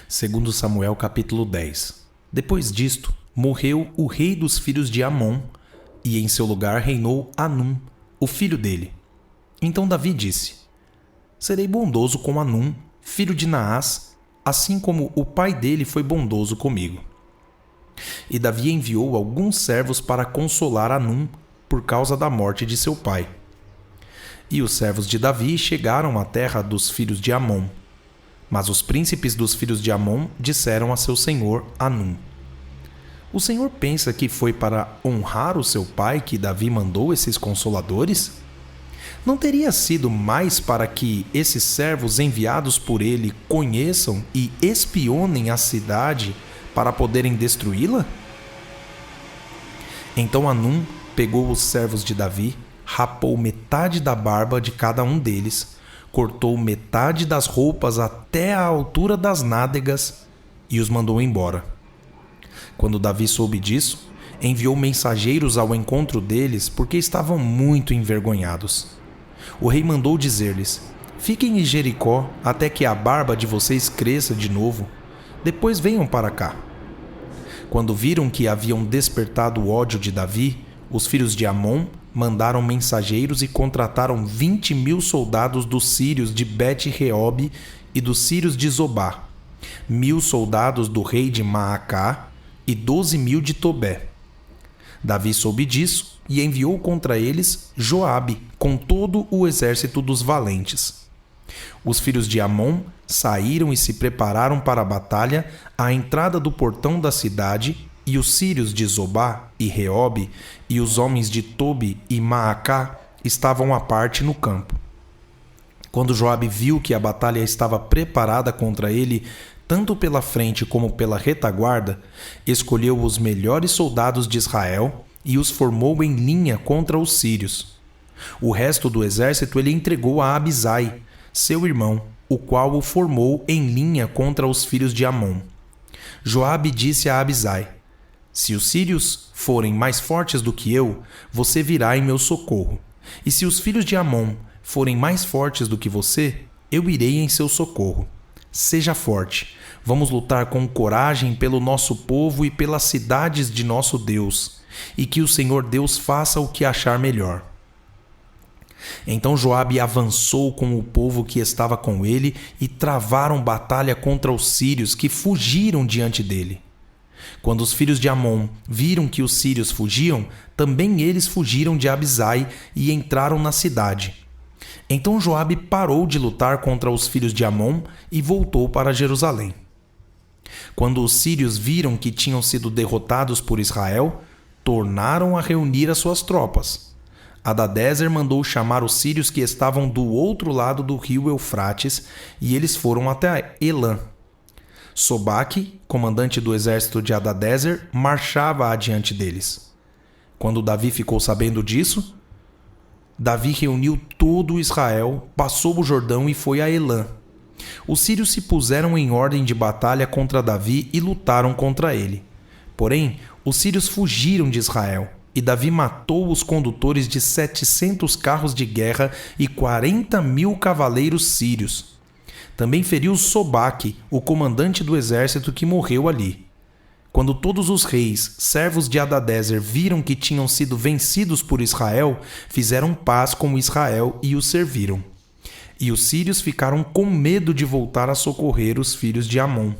Segundo Samuel capítulo 10. Depois disto, morreu o rei dos filhos de Amon, e em seu lugar reinou Anum, o filho dele. Então Davi disse: Serei bondoso com Anum, filho de Naás, assim como o pai dele foi bondoso comigo. E Davi enviou alguns servos para consolar Anum por causa da morte de seu pai. E os servos de Davi chegaram à terra dos filhos de Amon. Mas os príncipes dos filhos de Amon disseram a seu senhor Anum: O senhor pensa que foi para honrar o seu pai que Davi mandou esses consoladores? Não teria sido mais para que esses servos enviados por ele conheçam e espionem a cidade para poderem destruí-la? Então Anum pegou os servos de Davi, rapou metade da barba de cada um deles, cortou metade das roupas até a altura das nádegas e os mandou embora. Quando Davi soube disso, enviou mensageiros ao encontro deles porque estavam muito envergonhados. O rei mandou dizer-lhes: Fiquem em Jericó até que a barba de vocês cresça de novo, depois venham para cá. Quando viram que haviam despertado o ódio de Davi, os filhos de Amon mandaram mensageiros e contrataram 20.000 soldados dos sírios de Bet-Reob e dos sírios de Zobá, 1.000 soldados do rei de Maacá e 12.000 de Tobé. Davi soube disso e enviou contra eles Joabe com todo o exército dos valentes. Os filhos de Amon saíram e se prepararam para a batalha à entrada do portão da cidade, e os sírios de Zobá e Reob e os homens de Tobi e Maacá estavam à parte no campo. Quando Joabe viu que a batalha estava preparada contra ele, tanto pela frente como pela retaguarda, escolheu os melhores soldados de Israel e os formou em linha contra os sírios. O resto do exército ele entregou a Abisai, seu irmão, o qual o formou em linha contra os filhos de Amon. Joabe disse a Abisai: Se os sírios forem mais fortes do que eu, você virá em meu socorro. E se os filhos de Amon forem mais fortes do que você, eu irei em seu socorro. Seja forte. Vamos lutar com coragem pelo nosso povo e pelas cidades de nosso Deus, e que o Senhor Deus faça o que achar melhor. Então Joabe avançou com o povo que estava com ele e travaram batalha contra os sírios que fugiram diante dele. Quando os filhos de Amon viram que os sírios fugiam, também eles fugiram de Abisai e entraram na cidade. Então Joabe parou de lutar contra os filhos de Amon e voltou para Jerusalém. Quando os sírios viram que tinham sido derrotados por Israel, tornaram a reunir as suas tropas. Hadadezer mandou chamar os sírios que estavam do outro lado do rio Eufrates, e eles foram até Elã. Sobaque, comandante do exército de Hadadezer, marchava adiante deles. Quando Davi ficou sabendo disso, Davi reuniu todo o Israel, passou o Jordão e foi a Elã. Os sírios se puseram em ordem de batalha contra Davi e lutaram contra ele. Porém, os sírios fugiram de Israel, e Davi matou os condutores de 700 carros de guerra e 40.000 cavaleiros sírios. Também feriu Sobaque, o comandante do exército que morreu ali. Quando todos os reis, servos de Hadadezer, viram que tinham sido vencidos por Israel, fizeram paz com Israel e o serviram. E os sírios ficaram com medo de voltar a socorrer os filhos de Amon.